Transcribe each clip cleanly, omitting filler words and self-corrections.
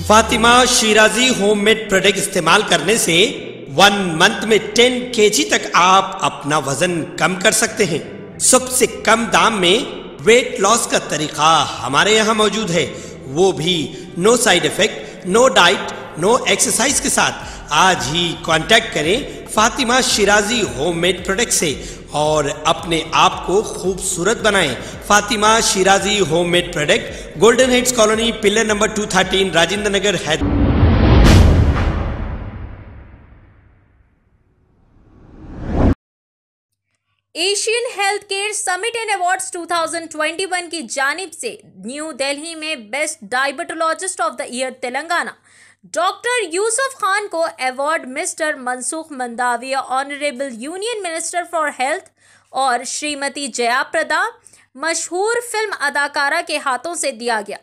Fatima Shirazi homemade product इस्तेमाल करने से 1 मंथ में 10 kg तक आप अपना वजन कम कर सकते हैं। सबसे कम दाम में वेट लॉस का तरीका हमारे यहाँ मौजूद है, वो भी no side effect, no diet, no exercise के साथ। आज ही कांटेक्ट करें फातिमा शिराजी होममेड प्रोडक्ट से और अपने आप को खूबसूरत बनाएं। Fatima Shirazi homemade product, golden heads colony, pillar number 213, Rajendra Nagar, Hyderabad. Asian health care summit and awards 2021 की जानिब से न्यू दिल्ली में best diabetologist of the year Telangana doctor Yusuf Khan को award mister Mansukh Mandaviya honourable union minister for health और श्रीमती जया प्रदा मशहूर फिल्म अदाकारा के हाथों से दिया गया।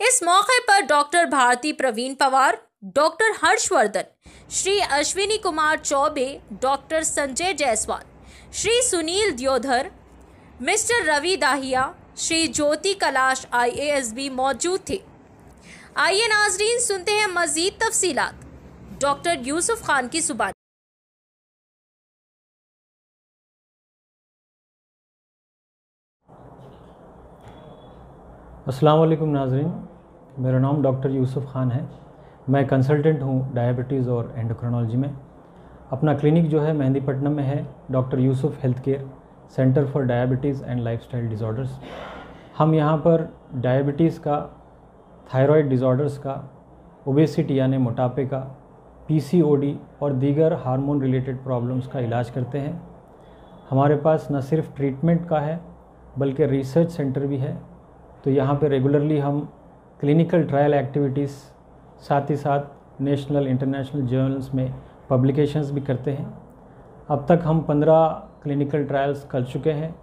इस मौके पर doctor Bharati Pravin Pawar, doctor Harshvardhan, Shri Ashwini Kumar Choubey, doctor Sanjay Jaiswal, Shri Sunil Deodhar, mister Ravi Dahiya, Shri Jyoti Kalash IAS भी मौजूद थे। आइए नाजरीन सुनते हैं मजीद तफसीलात डॉक्टर यूसुफ खान की जुबानी। अस्सलाम वालेकुम नाजरीन, मेरा नाम डॉक्टर यूसुफ खान है। मैं कंसल्टेंट हूँ डायबिटीज़ और एंडोक्रिनोलॉजी में। अपना क्लिनिक जो है मेहंदीपट्टनम में है, doctor Yusuf health care centre for diabetes and lifestyle disorders. हम यहाँ पर डायबिटीज़ का, थायराइड डिसऑर्डर्स का, ओबेसिटी यानी मोटापे का, PCOD और दीगर हार्मोन रिलेटेड प्रॉब्लम्स का इलाज करते हैं। हमारे पास न सिर्फ ट्रीटमेंट का है बल्कि रिसर्च सेंटर भी है। तो यहाँ पे रेगुलरली हम क्लिनिकल ट्रायल एक्टिविटीज़, साथ ही साथ नेशनल इंटरनेशनल जर्नल्स में पब्लिकेशंस भी करते हैं। अब तक हम 15 क्लिनिकल ट्रायल्स कर चुके हैं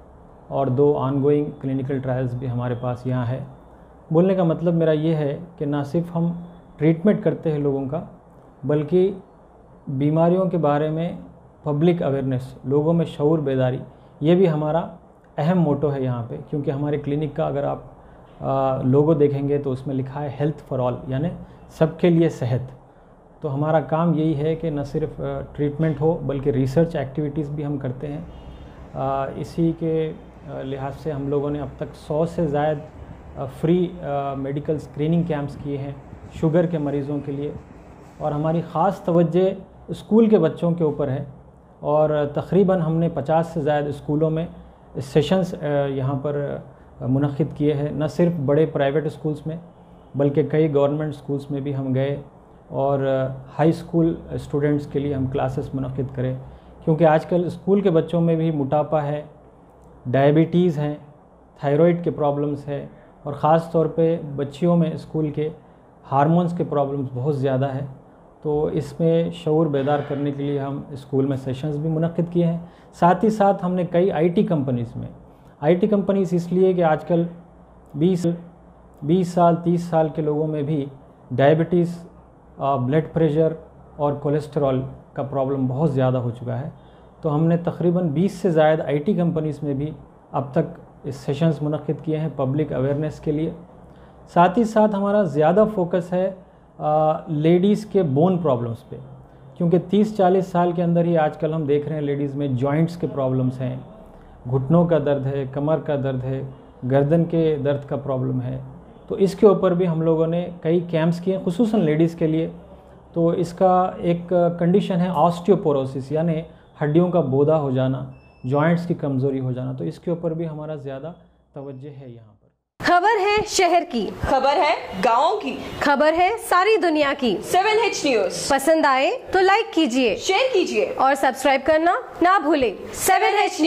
और 2 ऑनगोइंग क्लिनिकल ट्रायल्स भी हमारे पास यहाँ है। बोलने का मतलब मेरा ये है कि ना सिर्फ हम ट्रीटमेंट करते हैं लोगों का, बल्कि बीमारियों के बारे में पब्लिक अवेयरनेस, लोगों में शऊर बेदारी, ये भी हमारा अहम मोटो है यहाँ पे। क्योंकि हमारे क्लिनिक का अगर आप लोगो देखेंगे तो उसमें लिखा है हेल्थ फॉर ऑल, यानी सबके लिए सेहत। तो हमारा काम यही है कि न सिर्फ ट्रीटमेंट हो बल्कि रिसर्च एक्टिविटीज़ भी हम करते हैं। इसी के लिहाज से हम लोगों ने अब तक 100 से ज़्यादा फ्री मेडिकल स्क्रीनिंग कैंप्स किए हैं शुगर के मरीज़ों के लिए। और हमारी ख़ास तवज्जो स्कूल के बच्चों के ऊपर है और तकरीबन हमने 50 से ज़्यादा स्कूलों में सेशंस यहाँ पर मुनक़िद किए हैं। न सिर्फ बड़े प्राइवेट स्कूल्स में बल्कि कई गवर्नमेंट स्कूल्स में भी हम गए और हाई स्कूल स्टूडेंट्स के लिए हम क्लासेस मुनक़िद करें। क्योंकि आजकल स्कूल के बच्चों में भी मोटापा है, डायबिटीज़ हैं, थायराइड के प्रॉब्लम्स है और ख़ास तौर पे बच्चियों में स्कूल के हार्मोन्स के प्रॉब्लम्स बहुत ज़्यादा है। तो इसमें शऊर बेदार करने के लिए हम स्कूल में सेशंस भी मुनक़िद किए हैं। साथ ही साथ हमने कई IT कंपनीज़ में, IT कंपनीज़ इसलिए कि आजकल 20 साल 30 साल के लोगों में भी डायबिटीज़, ब्लड प्रेशर और कोलेस्टेरॉल का प्रॉब्लम बहुत ज़्यादा हो चुका है। तो हमने तकरीबन 20 से ज़्यादा IT कंपनीज़ में भी अब तक इस सेशंस मुनक़िद किए हैं पब्लिक अवेयरनेस के लिए। साथ ही साथ हमारा ज़्यादा फोकस है लेडीज़ के बोन प्रॉब्लम्स पे। क्योंकि 30-40 साल के अंदर ही आजकल हम देख रहे हैं लेडीज़ में जॉइंट्स के प्रॉब्लम्स हैं, घुटनों का दर्द है, कमर का दर्द है, गर्दन के दर्द का प्रॉब्लम है। तो इसके ऊपर भी हम लोगों ने कई कैंप्स किए खुसूसन लेडीज़ के लिए। तो इसका एक कंडीशन है ऑस्टियोपोरोसिस, यानी हड्डियों का बोधा हो जाना, जॉइंट्स की कमज़ोरी हो जाना। तो इसके ऊपर भी हमारा ज़्यादा तवज्जो है यहाँ पर। खबर है शहर की, खबर है गाँव की, खबर है सारी दुनिया की। 7H न्यूज़ पसंद आए तो लाइक कीजिए, शेयर कीजिए और सब्सक्राइब करना ना भूलें। 7H news.